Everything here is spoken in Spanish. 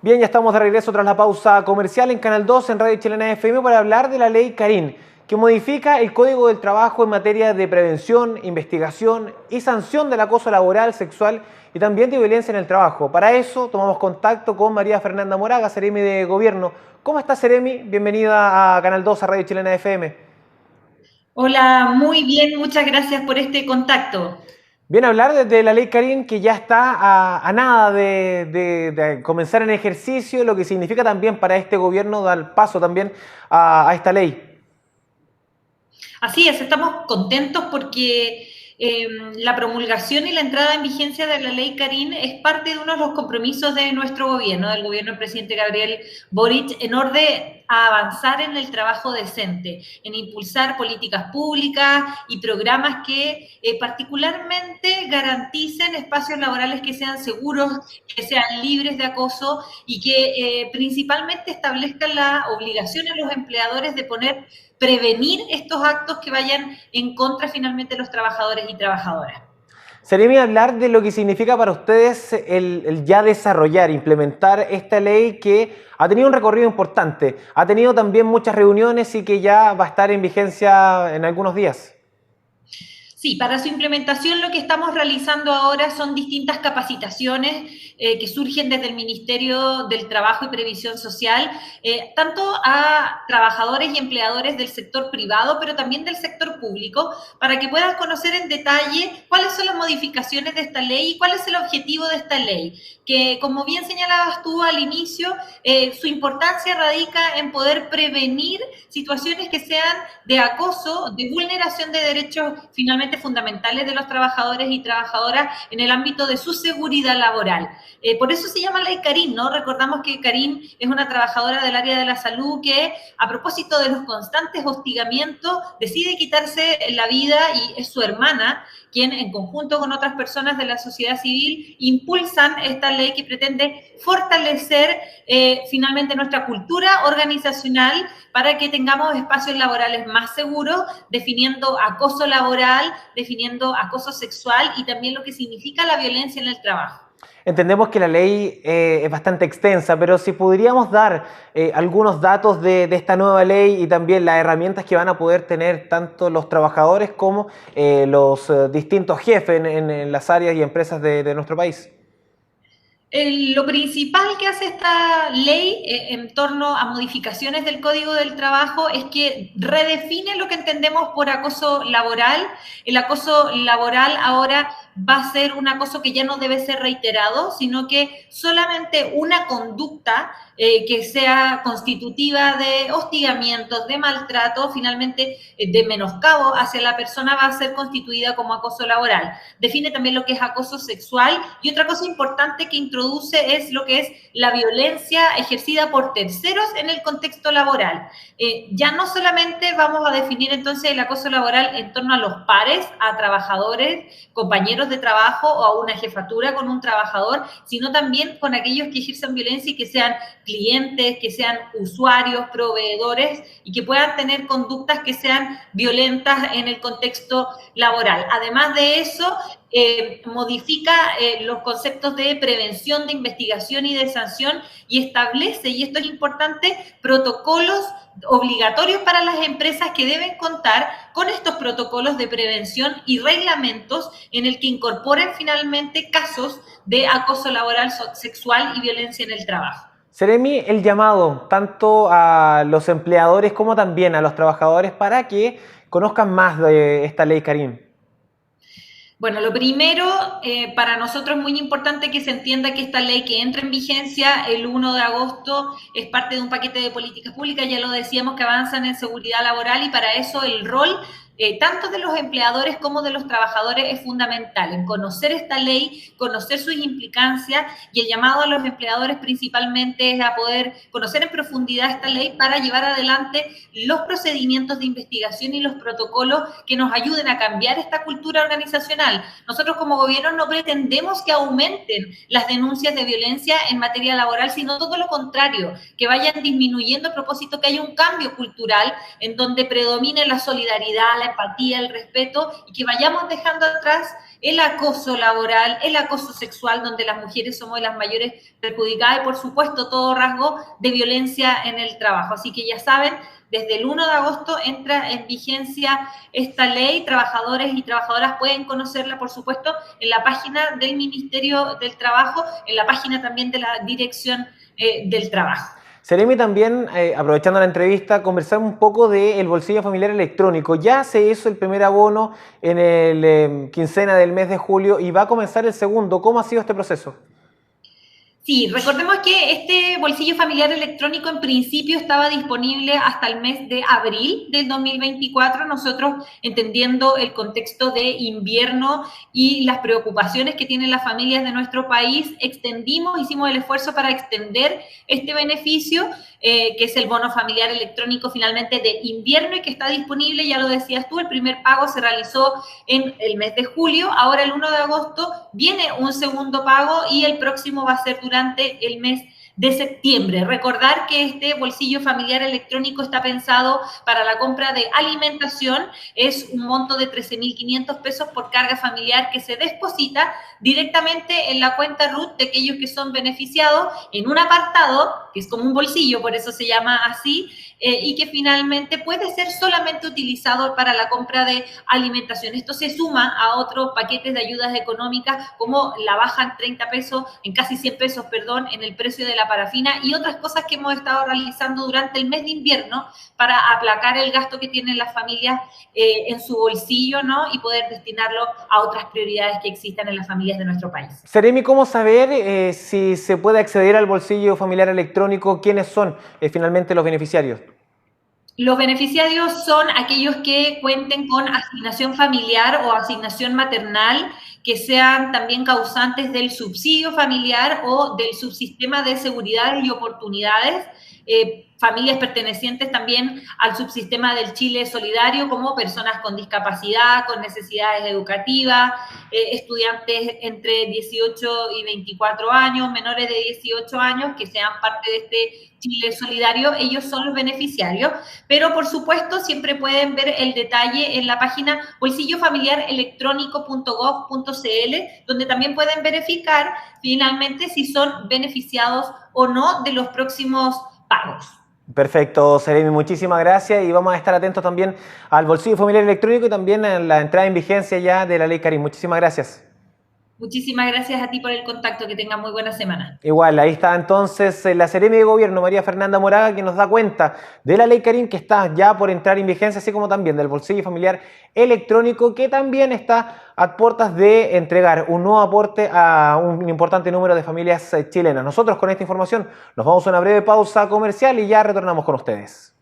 Bien, ya estamos de regreso tras la pausa comercial en Canal 2 en Radio Chilena FM para hablar de la ley Carín, que modifica el Código del Trabajo en materia de prevención, investigación y sanción del acoso laboral, sexual y también de violencia en el trabajo. Para eso tomamos contacto con María Fernanda Moraga, Seremi de Gobierno. ¿Cómo está, Seremi? Bienvenida a Canal 2, a Radio Chilena FM. Hola, muy bien, muchas gracias por este contacto. Bien, hablar de la ley Karim que ya está a nada de comenzar en ejercicio, lo que significa también para este gobierno dar paso también a esta ley. Así es, estamos contentos porque la promulgación y la entrada en vigencia de la ley Carín es parte de uno de los compromisos de nuestro gobierno, del gobierno del presidente Gabriel Boric, en orden a avanzar en el trabajo decente, en impulsar políticas públicas y programas que particularmente garanticen espacios laborales que sean seguros, que sean libres de acoso y que principalmente establezcan la obligación a los empleadores de prevenir estos actos que vayan en contra finalmente de los trabajadores y trabajadoras. Seremi, hablar de lo que significa para ustedes el ya desarrollar, implementar esta ley que ha tenido un recorrido importante, ha tenido también muchas reuniones y que ya va a estar en vigencia en algunos días. Sí, para su implementación lo que estamos realizando ahora son distintas capacitaciones que surgen desde el Ministerio del Trabajo y Previsión Social, tanto a trabajadores y empleadores del sector privado, pero también del sector público, para que puedan conocer en detalle cuáles son las modificaciones de esta ley y cuál es el objetivo de esta ley, que como bien señalabas tú al inicio, su importancia radica en poder prevenir situaciones que sean de acoso, de vulneración de derechos finalmente fundamentales de los trabajadores y trabajadoras en el ámbito de su seguridad laboral. Por eso se llama ley Carín, ¿no? Recordamos que Carín es una trabajadora del área de la salud que, a propósito de los constantes hostigamientos, decide quitarse la vida y es su hermana quien, en conjunto con otras personas de la sociedad civil, impulsan esta ley que pretende fortalecer finalmente nuestra cultura organizacional para que tengamos espacios laborales más seguros, definiendo acoso laboral, definiendo acoso sexual y también lo que significa la violencia en el trabajo. Entendemos que la ley es bastante extensa, pero si podríamos dar algunos datos de esta nueva ley y también las herramientas que van a poder tener tanto los trabajadores como los distintos jefes en las áreas y empresas de nuestro país. Lo principal que hace esta ley en torno a modificaciones del Código del Trabajo es que redefine lo que entendemos por acoso laboral. El acoso laboral ahora va a ser un acoso que ya no debe ser reiterado, sino que solamente una conducta que sea constitutiva de hostigamientos, de maltrato, finalmente de menoscabo hacia la persona va a ser constituida como acoso laboral. Define también lo que es acoso sexual y otra cosa importante que introduce es lo que es la violencia ejercida por terceros en el contexto laboral. Ya no solamente vamos a definir entonces el acoso laboral en torno a los pares, a trabajadores, compañeros de trabajo o a una jefatura con un trabajador, sino también con aquellos que ejerzan violencia y que sean clientes, que sean usuarios, proveedores y que puedan tener conductas que sean violentas en el contexto laboral. Además de eso, modifica los conceptos de prevención, de investigación y de sanción y establece, y esto es importante, protocolos obligatorios para las empresas que deben contar con estos protocolos de prevención y reglamentos en el que incorporen finalmente casos de acoso laboral, sexual y violencia en el trabajo. Seremi, el llamado tanto a los empleadores como también a los trabajadores para que conozcan más de esta ley Karim. Bueno, lo primero, para nosotros es muy importante que se entienda que esta ley que entra en vigencia el 1 de agosto es parte de un paquete de políticas públicas, ya lo decíamos, que avanzan en seguridad laboral y para eso el rol tanto de los empleadores como de los trabajadores es fundamental en conocer esta ley, conocer sus implicancias y el llamado a los empleadores principalmente es a poder conocer en profundidad esta ley para llevar adelante los procedimientos de investigación y los protocolos que nos ayuden a cambiar esta cultura organizacional. Nosotros como gobierno no pretendemos que aumenten las denuncias de violencia en materia laboral, sino todo lo contrario, que vayan disminuyendo a propósito que haya un cambio cultural en donde predomine la solidaridad, la la empatía, el respeto, y que vayamos dejando atrás el acoso laboral, el acoso sexual, donde las mujeres somos las mayores perjudicadas y, por supuesto, todo rasgo de violencia en el trabajo. Así que ya saben, desde el 1 de agosto entra en vigencia esta ley. Trabajadores y trabajadoras pueden conocerla, por supuesto, en la página del Ministerio del Trabajo, en la página también de la Dirección del Trabajo. Seremi, también, aprovechando la entrevista, conversar un poco del bolsillo familiar electrónico. Ya se hizo el primer abono en el quincena del mes de julio y va a comenzar el segundo. ¿Cómo ha sido este proceso? Sí, recordemos que este bolsillo familiar electrónico en principio estaba disponible hasta el mes de abril del 2024. Nosotros, entendiendo el contexto de invierno y las preocupaciones que tienen las familias de nuestro país, hicimos el esfuerzo para extender este beneficio, que es el bono familiar electrónico finalmente de invierno y que está disponible, ya lo decías tú, el primer pago se realizó en el mes de julio. Ahora el 1 de agosto viene un segundo pago y el próximo va a ser durante el mes de septiembre. Recordar que este bolsillo familiar electrónico está pensado para la compra de alimentación. Es un monto de 13.500 pesos por carga familiar que se deposita directamente en la cuenta RUT de aquellos que son beneficiados en un apartado, que es como un bolsillo, por eso se llama así, y que finalmente puede ser solamente utilizado para la compra de alimentación. Esto se suma a otros paquetes de ayudas económicas, como la baja en 30 pesos, en casi 100 pesos, perdón, en el precio de la parafina, y otras cosas que hemos estado realizando durante el mes de invierno para aplacar el gasto que tienen las familias en su bolsillo, ¿no? Y poder destinarlo a otras prioridades que existan en las familias de nuestro país. Seremi, ¿cómo saber si se puede acceder al bolsillo familiar electrónico? ¿Quiénes son finalmente los beneficiarios? Los beneficiarios son aquellos que cuenten con asignación familiar o asignación maternal, que sean también causantes del subsidio familiar o del subsistema de seguridades y oportunidades, familias pertenecientes también al subsistema del Chile Solidario, como personas con discapacidad, con necesidades educativas, estudiantes entre 18 y 24 años, menores de 18 años, que sean parte de este Chile Solidario. Ellos son los beneficiarios, pero por supuesto siempre pueden ver el detalle en la página bolsillofamiliarelectronico.gov.cl, donde también pueden verificar finalmente si son beneficiados o no de los próximos pagos. Perfecto, Seremi, muchísimas gracias y vamos a estar atentos también al bolsillo familiar electrónico y también a la entrada en vigencia ya de la ley Karin. Muchísimas gracias. Muchísimas gracias a ti por el contacto, que tengan muy buena semana. Igual, ahí está entonces la Seremi de Gobierno, María Fernanda Moraga, que nos da cuenta de la ley Karin que está ya por entrar en vigencia, así como también del bolsillo familiar electrónico, que también está a puertas de entregar un nuevo aporte a un importante número de familias chilenas. Nosotros con esta información nos vamos a una breve pausa comercial y ya retornamos con ustedes.